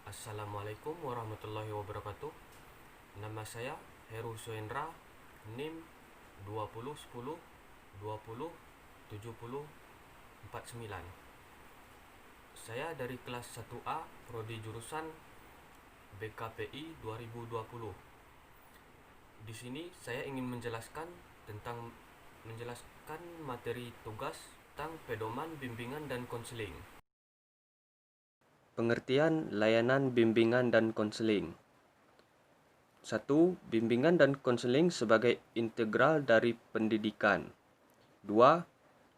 Assalamualaikum warahmatullahi wabarakatuh. Nama saya Heru Suendra, NIM 2010 20 70 49. Saya dari kelas 1A, prodi jurusan BKPI 2020. Di sini saya ingin menjelaskan materi tugas tentang pedoman bimbingan dan konseling. Pengertian layanan bimbingan dan konseling. 1. Bimbingan dan konseling sebagai integral dari pendidikan. 2.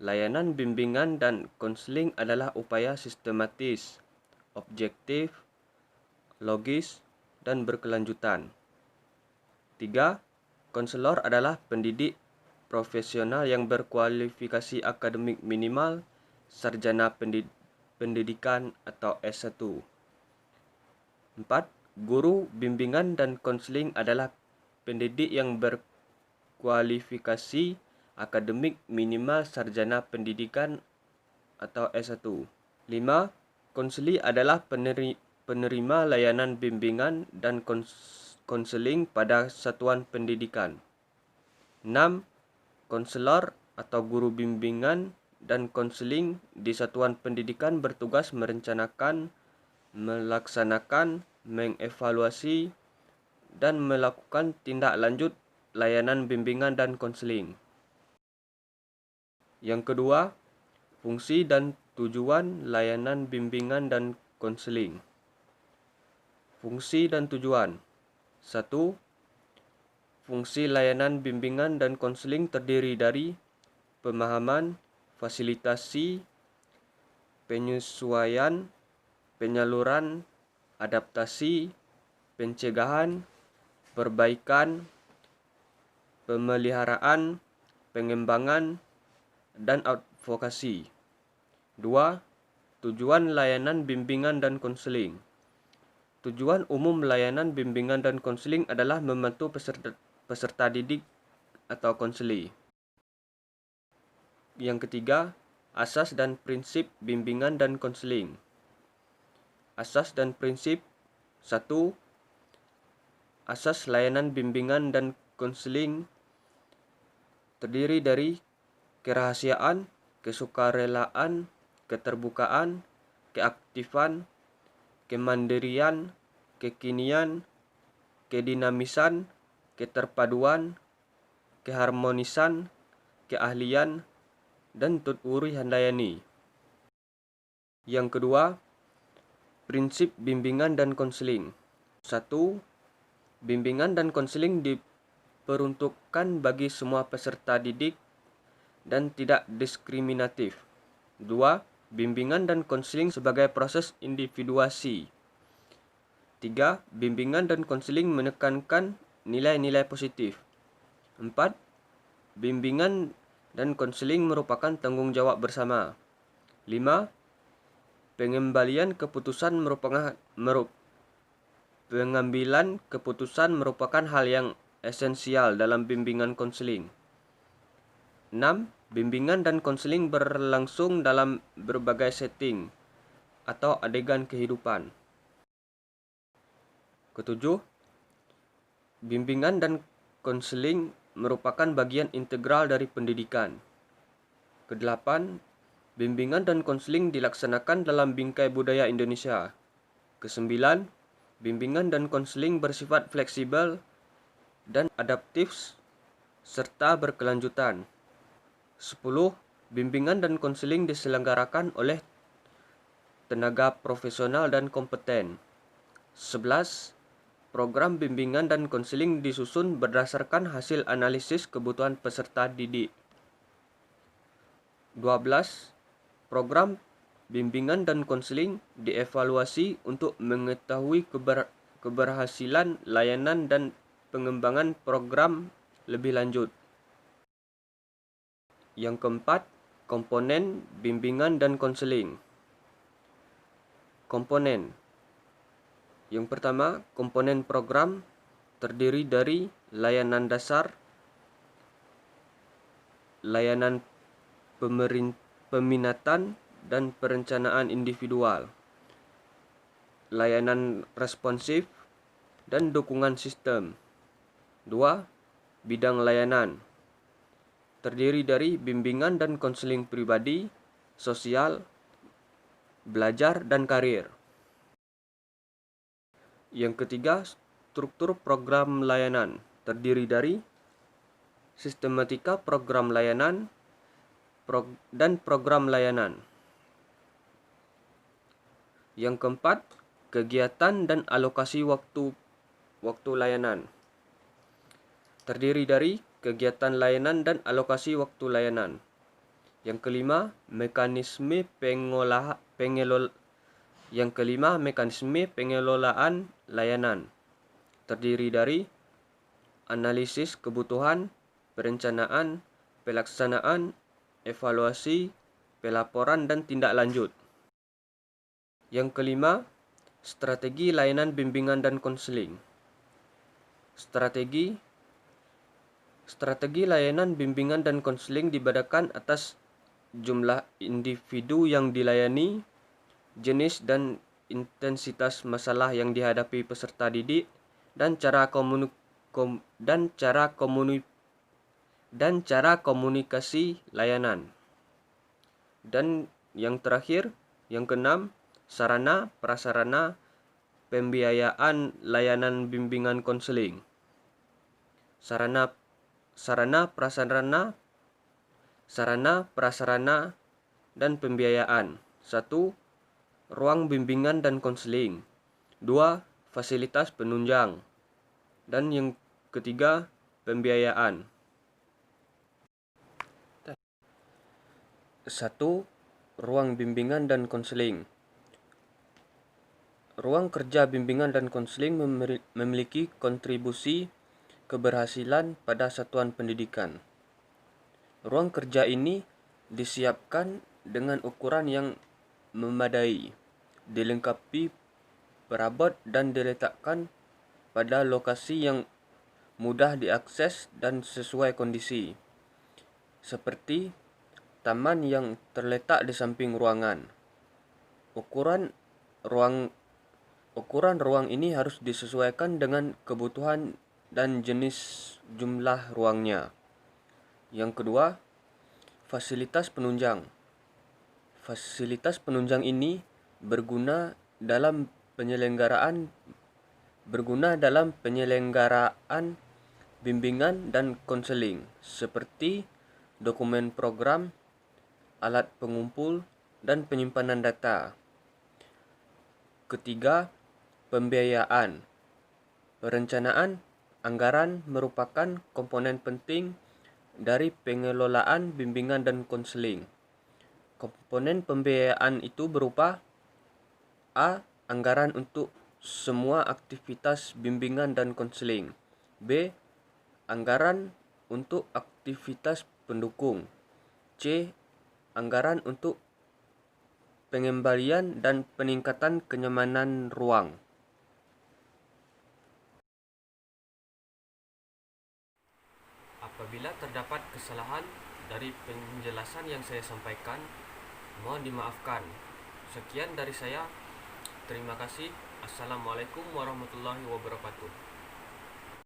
Layanan bimbingan dan konseling adalah upaya sistematis, objektif, logis, dan berkelanjutan. 3. Konselor adalah pendidik profesional yang berkualifikasi akademik minimal sarjana pendidikan atau S1. 4. Guru bimbingan dan konseling adalah pendidik yang berkualifikasi akademik minimal sarjana pendidikan atau S1. 5. Konseli adalah penerima layanan bimbingan dan konseling pada satuan pendidikan. 6. Konselor atau guru bimbingan dan konseling di satuan pendidikan bertugas merencanakan, melaksanakan, mengevaluasi, dan melakukan tindak lanjut layanan bimbingan dan konseling. Yang kedua, fungsi dan tujuan layanan bimbingan dan konseling. Fungsi dan tujuan. 1. Fungsi layanan bimbingan dan konseling terdiri dari pemahaman, fasilitasi, penyesuaian, penyaluran, adaptasi, pencegahan, perbaikan, pemeliharaan, pengembangan, dan advokasi. 2. Tujuan layanan bimbingan dan konseling. Tujuan umum layanan bimbingan dan konseling adalah membantu peserta didik atau konseli. Yang ketiga, asas dan prinsip bimbingan dan konseling. Asas dan prinsip. 1. Asas layanan bimbingan dan konseling terdiri dari kerahasiaan, kesukarelaan, keterbukaan, keaktifan, kemandirian, kekinian, kedinamisan, keterpaduan, keharmonisan, keahlian, dan tuturi handayani. Yang kedua, prinsip bimbingan dan konseling. 1. Bimbingan dan konseling diperuntukkan bagi semua peserta didik dan tidak diskriminatif. 2. Bimbingan dan konseling sebagai proses individuasi. 3. Bimbingan dan konseling menekankan nilai-nilai positif. 4. Bimbingan dan konseling merupakan tanggung jawab bersama. 5. Pengambilan keputusan merupakan hal yang esensial dalam bimbingan konseling. 6. Bimbingan dan konseling berlangsung dalam berbagai setting atau adegan kehidupan. Ketujuh, bimbingan dan konseling merupakan bagian integral dari pendidikan. Kedelapan, bimbingan dan konseling dilaksanakan dalam bingkai budaya Indonesia. Kesembilan, bimbingan dan konseling bersifat fleksibel dan adaptif serta berkelanjutan. 10. Bimbingan dan konseling diselenggarakan oleh tenaga profesional dan kompeten. 11. Program bimbingan dan konseling disusun berdasarkan hasil analisis kebutuhan peserta didik. 12. Program bimbingan dan konseling dievaluasi untuk mengetahui keberhasilan layanan dan pengembangan program lebih lanjut. Yang keempat, komponen bimbingan dan konseling. Komponen. Yang pertama, komponen program terdiri dari layanan dasar, layanan peminatan, dan perencanaan individual. layanan responsif dan dukungan sistem. 2. Bidang layanan terdiri dari bimbingan dan konseling pribadi, sosial, belajar, dan karir. Yang ketiga, struktur program layanan terdiri dari sistematika program layanan dan program layanan. Yang keempat, kegiatan dan alokasi waktu layanan terdiri dari kegiatan layanan dan alokasi waktu layanan. Yang kelima, mekanisme pengelolaan layanan terdiri dari analisis kebutuhan, perencanaan, pelaksanaan, evaluasi, pelaporan, dan tindak lanjut. Yang kelima, strategi layanan bimbingan dan konseling. Strategi layanan bimbingan dan konseling dibedakan atas jumlah individu yang dilayani, jenis dan intensitas masalah yang dihadapi peserta didik, dan cara komunikasi layanan. Dan yang terakhir, yang keenam, sarana prasarana pembiayaan layanan bimbingan konseling. Sarana prasarana dan pembiayaan. 1. Ruang bimbingan dan konseling. 2. Fasilitas penunjang. Dan yang ketiga, pembiayaan. 1. Ruang bimbingan dan konseling. Ruang kerja bimbingan dan konseling memiliki kontribusi keberhasilan pada satuan pendidikan. Ruang kerja ini disiapkan dengan ukuran yang memadai, dilengkapi perabot dan diletakkan pada lokasi yang mudah diakses dan sesuai kondisi, seperti taman yang terletak di samping ruangan. Ukuran ruang ini harus disesuaikan dengan kebutuhan dan jenis jumlah ruangnya. Yang kedua, fasilitas penunjang. Fasilitas penunjang ini berguna dalam penyelenggaraan bimbingan dan konseling, seperti dokumen program, alat pengumpul, dan penyimpanan data. Ketiga, pembiayaan. Perencanaan anggaran merupakan komponen penting dari pengelolaan bimbingan dan konseling. Komponen pembiayaan itu berupa A. Anggaran untuk semua aktivitas bimbingan dan konseling. B. Anggaran untuk aktivitas pendukung. C. Anggaran untuk pengembalian dan peningkatan kenyamanan ruang. Apabila terdapat kesalahan dari penjelasan yang saya sampaikan, mohon dimaafkan. Sekian dari saya. Terima kasih. Assalamualaikum warahmatullahi wabarakatuh.